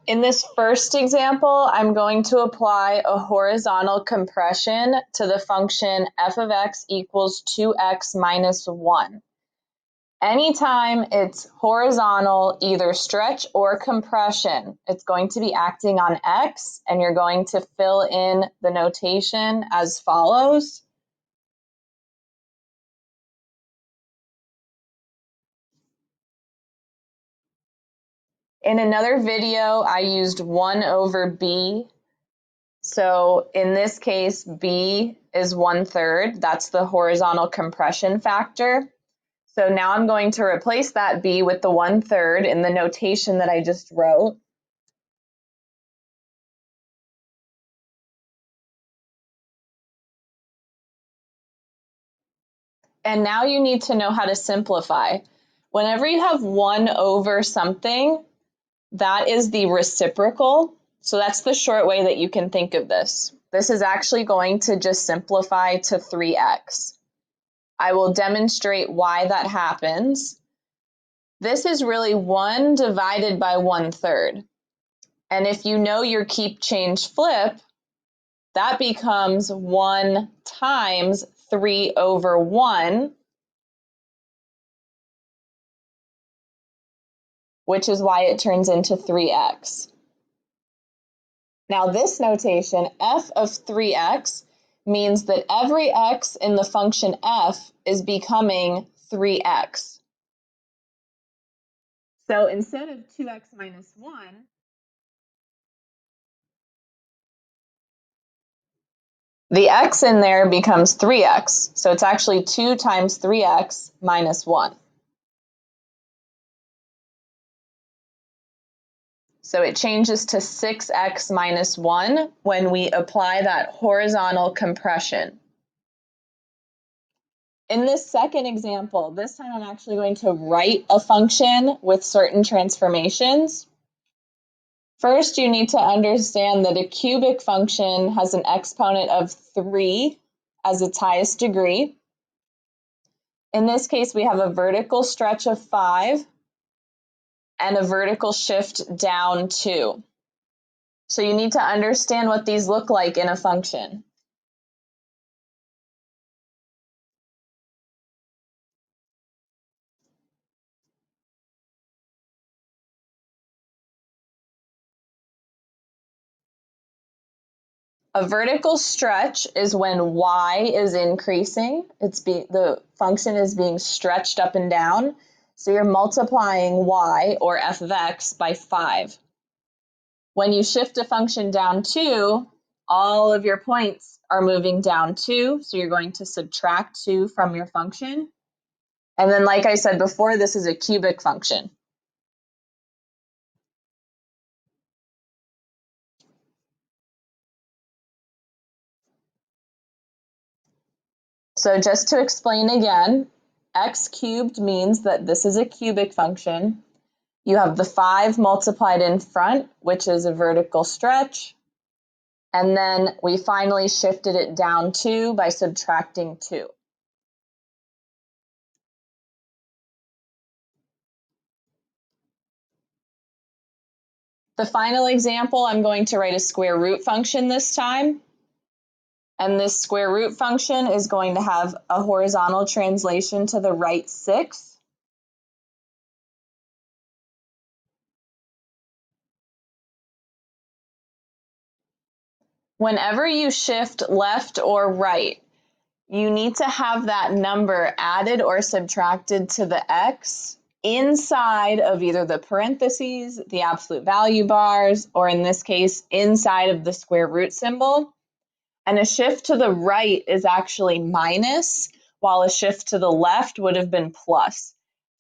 In this first example, I'm going to apply a horizontal compression to the function f of x equals 2x minus 1. Anytime it's horizontal, either stretch or compression, it's going to be acting on x, and you're going to fill in the notation as follows. In another video, I used 1 over b. So in this case, b is 1/3. That's the horizontal compression factor. So now I'm going to replace that b with the 1/3 in the notation that I just wrote. And now you need to know how to simplify. Whenever you have 1 over something, that is the reciprocal. So that's the short way that you can think of this. This is actually going to just simplify to 3x. I will demonstrate why that happens. This is really 1 divided by 1/3. And if you know your keep, change, flip, that becomes 1 times 3 over 1, which is why it turns into 3x. Now this notation, f of 3x, means that every x in the function f is becoming 3x. So instead of 2x minus 1, the x in there becomes 3x. So it's actually 2 times 3x minus 1. So it changes to 6x minus 1 when we apply that horizontal compression. In this second example, this time I'm actually going to write a function with certain transformations. First, you need to understand that a cubic function has an exponent of 3 as its highest degree. In this case, we have a vertical stretch of 5 and a vertical shift down 2. So you need to understand what these look like in a function. A vertical stretch is when y is increasing. The function is being stretched up and down. So you're multiplying y, or f of x, by 5. When you shift a function down 2, all of your points are moving down 2. So you're going to subtract 2 from your function. And then, like I said before, this is a cubic function. So just to explain again, x cubed means that this is a cubic function. You have the 5 multiplied in front, which is a vertical stretch. And then we finally shifted it down 2 by subtracting 2. The final example, I'm going to write a square root function this time. And this square root function is going to have a horizontal translation to the right 6. Whenever you shift left or right, you need to have that number added or subtracted to the x inside of either the parentheses, the absolute value bars, or in this case, inside of the square root symbol. And a shift to the right is actually minus, while a shift to the left would have been plus.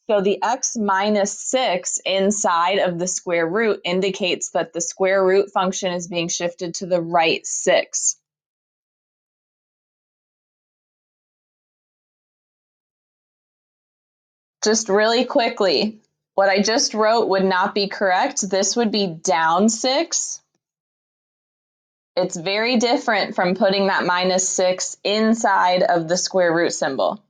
So the x minus 6 inside of the square root indicates that the square root function is being shifted to the right 6. Just really quickly, what I just wrote would not be correct. This would be down 6. It's very different from putting that minus 6 inside of the square root symbol.